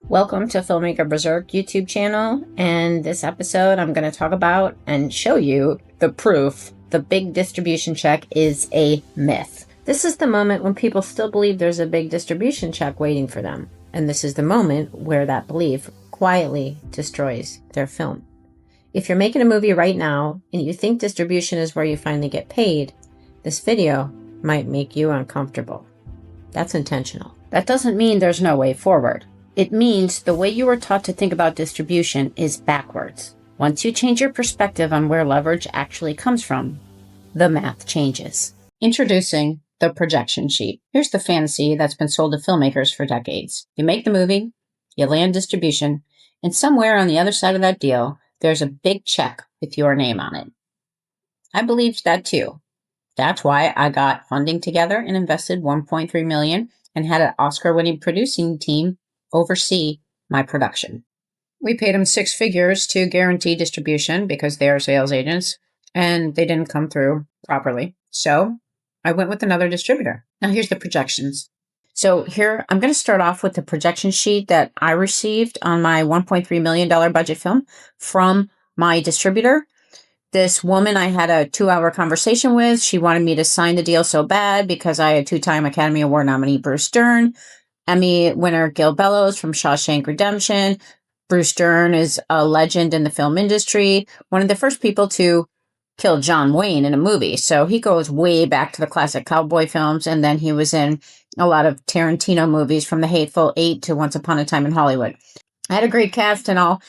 Welcome to Filmmaker Berserk YouTube channel, and this episode I'm going to talk about and show you the proof the big distribution check is a myth. This is the moment when people still believe there's a big distribution check waiting for them, and this is the moment where that belief quietly destroys their film. If you're making a movie right now and you think distribution is where you finally get paid, this video might make you uncomfortable. That's intentional. That doesn't mean there's no way forward. It means the way you were taught to think about distribution is backwards. Once you change your perspective on where leverage actually comes from, the math changes. Introducing the projection sheet. Here's the fantasy that's been sold to filmmakers for decades. You make the movie, you land distribution, and somewhere on the other side of that deal, there's a big check with your name on it. I believed that too. That's why I got funding together and invested $1.3 million and had an Oscar-winning producing team oversee my production. We paid them six figures to guarantee distribution because they are sales agents and they didn't come through properly. So I went with another distributor. Now here's the projections. So here, I'm going to start off with the projection sheet that I received on my $1.3 million budget film from my distributor. This woman I had a 2-hour conversation with, she wanted me to sign the deal so bad because I had two-time Academy Award nominee Bruce Dern, Emmy winner Gil Bellows from Shawshank Redemption. Bruce Dern is a legend in the film industry, one of the first people to kill John Wayne in a movie. So he goes way back to the classic cowboy films, and then he was in a lot of Tarantino movies from The Hateful Eight to Once Upon a Time in Hollywood. I had a great cast and all.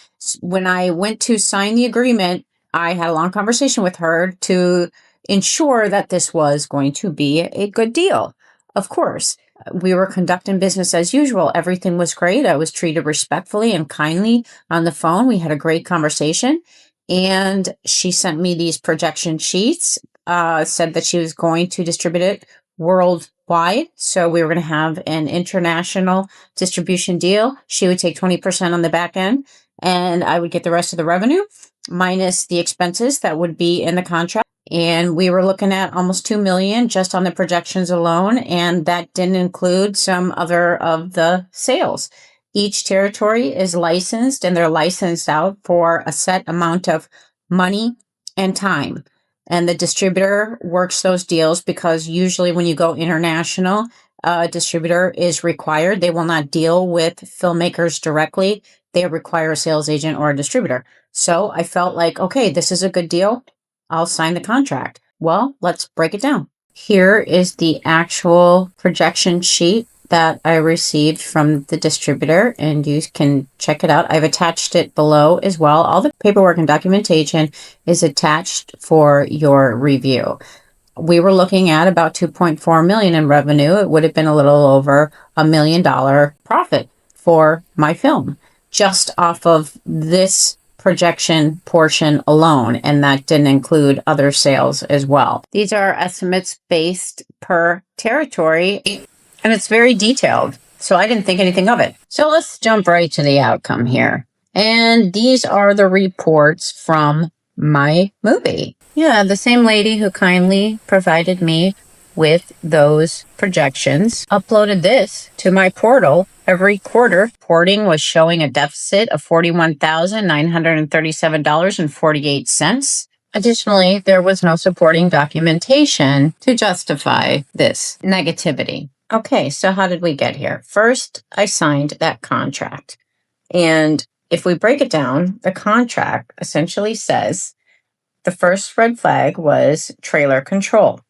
When I went to sign the agreement, I had a long conversation with her to ensure that this was going to be a good deal. Of course, we were conducting business as usual. Everything was great. I was treated respectfully and kindly on the phone. We had a great conversation. And she sent me these projection sheets, said that she was going to distribute it worldwide. So we were going to have an international distribution deal. She would take 20% on the back end, and I would get the rest of the revenue minus the expenses that would be in the contract. And we were looking at almost $2 million just on the projections alone. And that didn't include some other of the sales. Each territory is licensed, and they're licensed out for a set amount of money and time. And the distributor works those deals because usually when you go international, a distributor is required. They will not deal with filmmakers directly. They require a sales agent or a distributor. So I felt like, okay, this is a good deal. I'll sign the contract. Well, let's break it down. Here is the actual projection sheet that I received from the distributor, and you can check it out. I've attached it below as well. All the paperwork and documentation is attached for your review. We were looking at about $2.4 million in revenue. It would have been a little over $1 million profit for my film, just off of this projection portion alone, and that didn't include other sales as well. These are estimates based per territory, and it's very detailed, so I didn't think anything of it. So let's jump right to the outcome here. And these are the reports from my movie. Yeah, the same lady who kindly provided me with those projections uploaded this to my portal. Every quarter, reporting was showing a deficit of $41,937.48. Additionally, there was no supporting documentation to justify this negativity. Okay, so how did we get here? First, I signed that contract. And if we break it down, the contract essentially says the first red flag was trailer control.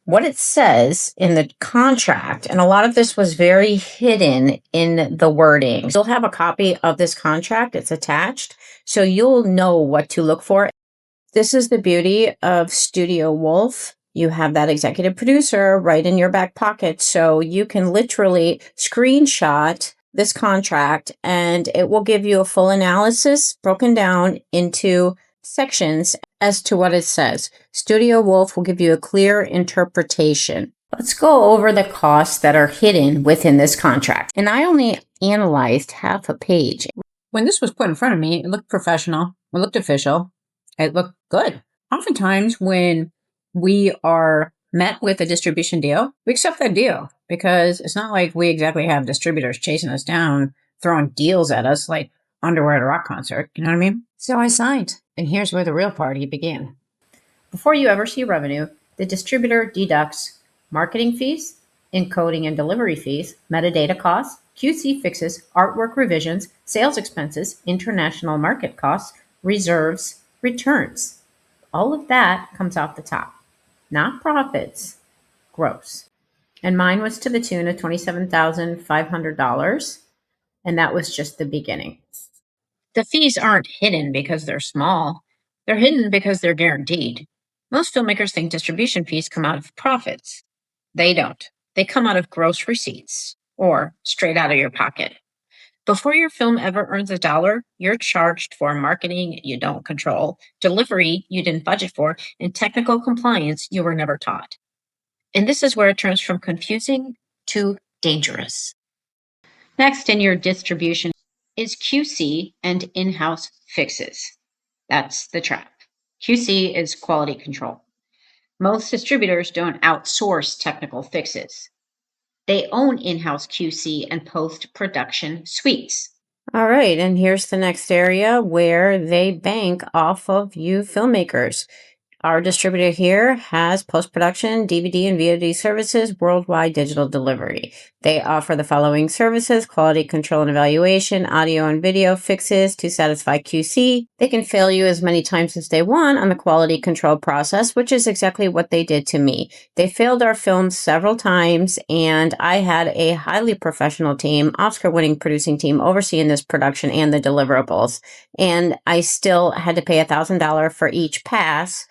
What it says in the contract, and a lot of this was very hidden in the wording. You'll have a copy of this contract. It's attached, so you'll know what to look for. This is the beauty of Studio Wolf. You have that executive producer right in your back pocket, so you can literally screenshot this contract, and it will give you a full analysis broken down into sections as to what it says. Studio Wolf will give you a clear interpretation. Let's go over the costs that are hidden within this contract. And I only analyzed half a page. When this was put in front of me, it looked professional. It looked official. It looked good. Oftentimes when we are met with a distribution deal, we accept that deal because it's not like we exactly have distributors chasing us down throwing deals at us like underwear at a rock concert. You know what I mean? So I signed. And here's where the real party began. Before you ever see revenue, the distributor deducts marketing fees, encoding and delivery fees, metadata costs, QC fixes, artwork revisions, sales expenses, international market costs, reserves, returns. All of that comes off the top, not profits, gross. And mine was to the tune of $27,500. And that was just the beginning. The fees aren't hidden because they're small. They're hidden because they're guaranteed. Most filmmakers think distribution fees come out of profits. They don't. They come out of gross receipts or straight out of your pocket. Before your film ever earns a dollar, you're charged for marketing you don't control, delivery you didn't budget for, and technical compliance you were never taught. And this is where it turns from confusing to dangerous. Next in your distribution is QC and in-house fixes. That's the trap. QC is quality control. Most distributors don't outsource technical fixes. They own in-house QC and post-production suites. All right, and here's the next area where they bank off of you filmmakers. Our distributor here has post-production, DVD and VOD services, worldwide digital delivery. They offer the following services: quality control and evaluation, audio and video fixes to satisfy QC. They can fail you as many times as they want on the quality control process, which is exactly what they did to me. They failed our film several times, and I had a highly professional team, Oscar-winning producing team, overseeing this production and the deliverables. And I still had to pay $1,000 for each pass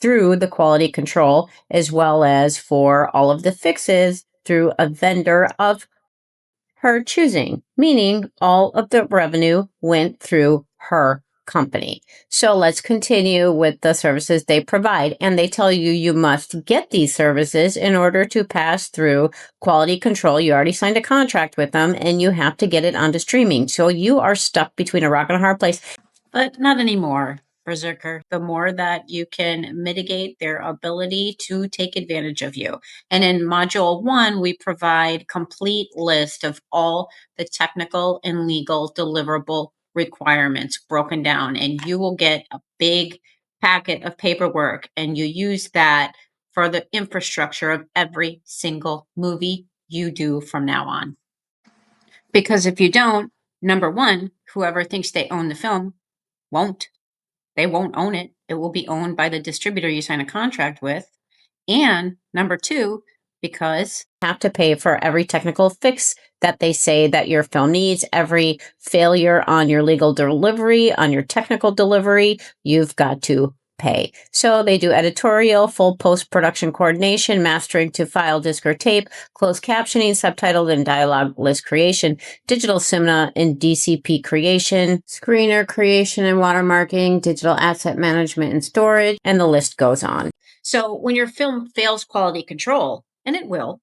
through the quality control, as well as for all of the fixes through a vendor of her choosing, meaning all of the revenue went through her company. So let's continue with the services they provide. And they tell you you must get these services in order to pass through quality control. You already signed a contract with them and you have to get it onto streaming. So you are stuck between a rock and a hard place. But not anymore, Berserker. The more that you can mitigate their ability to take advantage of you. And in Module 1, we provide complete list of all the technical and legal deliverable requirements broken down. And you will get a big packet of paperwork, and you use that for the infrastructure of every single movie you do from now on. Because if you don't, number one, whoever thinks they own the film won't. They won't own it. It will be owned by the distributor you sign a contract with. And number two, because you have to pay for every technical fix that they say that your film needs, every failure on your legal delivery, on your technical delivery, you've got to pay. So they do editorial, full post-production coordination, mastering to file, disc, or tape, closed captioning, subtitled, and dialogue list creation, digital cinema and DCP creation, screener creation and watermarking, digital asset management and storage, and the list goes on. So when your film fails quality control, and it will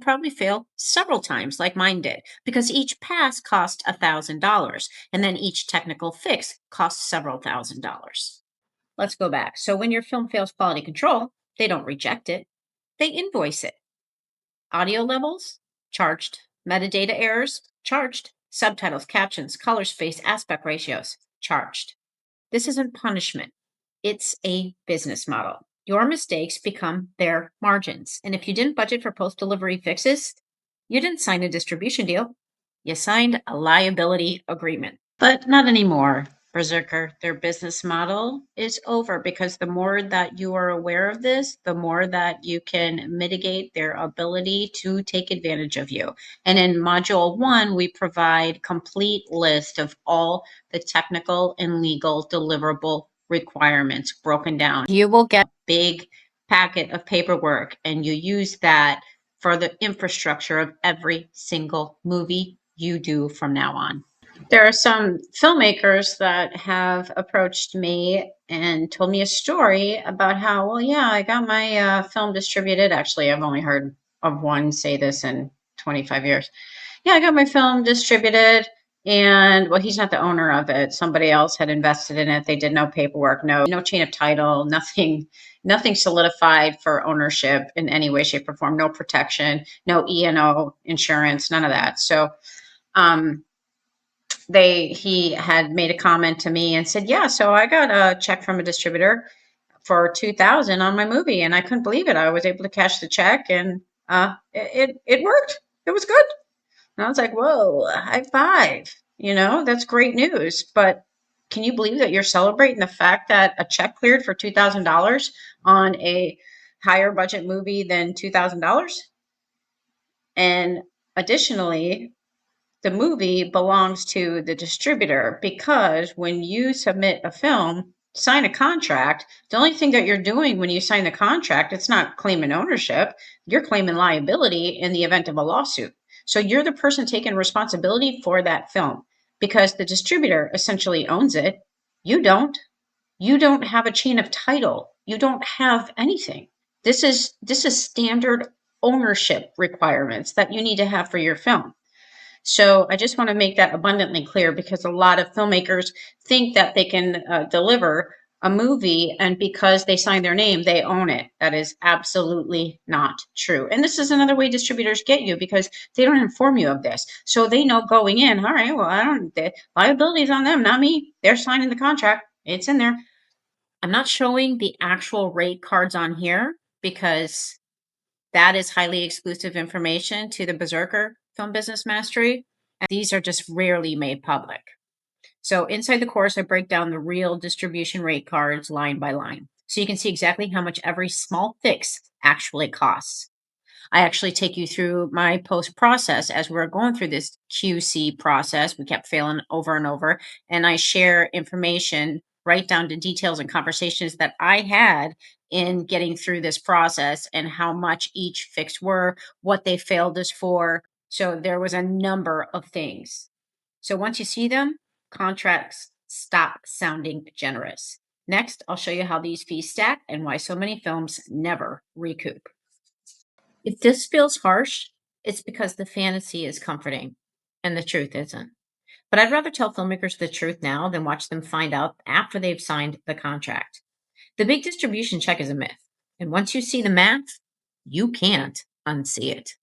probably fail several times like mine did, because each pass cost $1,000, and then each technical fix costs several $1,000s. Let's go back. So when your film fails quality control, they don't reject it. They invoice it. Audio levels, charged. Metadata errors, charged. Subtitles, captions, color space, aspect ratios, charged. This isn't punishment. It's a business model. Your mistakes become their margins. And if you didn't budget for post-delivery fixes, you didn't sign a distribution deal. You signed a liability agreement. But not anymore, Berserker. Their business model is over, because the more that you are aware of this, the more that you can mitigate their ability to take advantage of you. And in Module 1, we provide complete list of all the technical and legal deliverable requirements broken down. You will get a big packet of paperwork, and you use that for the infrastructure of every single movie you do from now on. There are some filmmakers that have approached me and told me a story about how, well, yeah, I got my film distributed. Actually, I've only heard of one say this in 25 years. Yeah, I got my film distributed, and well, he's not the owner of it. Somebody else had invested in it. They did no paperwork, no chain of title, nothing solidified for ownership in any way, shape, or form. No protection, no E&O insurance, none of that. So, he had made a comment to me and said, "Yeah, so I got a check from a distributor for 2000 on my movie, and I couldn't believe it. I was able to cash the check, and it worked. It was good." And I was like, "Whoa, high five! That's great news." But can you believe that you're celebrating the fact that a check cleared for $2,000 on a higher budget movie than $2,000? And additionally, the movie belongs to the distributor, because when you submit a film, sign a contract, the only thing that you're doing when you sign the contract, it's not claiming ownership, you're claiming liability in the event of a lawsuit. So you're the person taking responsibility for that film, because the distributor essentially owns it. You don't. You don't have a chain of title. You don't have anything. This is standard ownership requirements that you need to have for your film. So I just want to make that abundantly clear, because a lot of filmmakers think that they can deliver a movie, and because they sign their name, they own it. That is absolutely not true. And this is another way distributors get you, because they don't inform you of this. So they know going in, all right, well, the liability is on them, not me. They're signing the contract. It's in there. I'm not showing the actual rate cards on here, because that is highly exclusive information to the Berserker Film Business Mastery. And these are just rarely made public. So inside the course, I break down the real distribution rate cards line by line, so you can see exactly how much every small fix actually costs. I actually take you through my post process as we're going through this QC process. We kept failing over and over. And I share information right down to details and conversations that I had in getting through this process, and how much each fix were, what they failed us for. So there was a number of things. So once you see them, contracts stop sounding generous. Next, I'll show you how these fees stack and why so many films never recoup. If this feels harsh, it's because the fantasy is comforting and the truth isn't. But I'd rather tell filmmakers the truth now than watch them find out after they've signed the contract. The big distribution check is a myth. And once you see the math, you can't unsee it.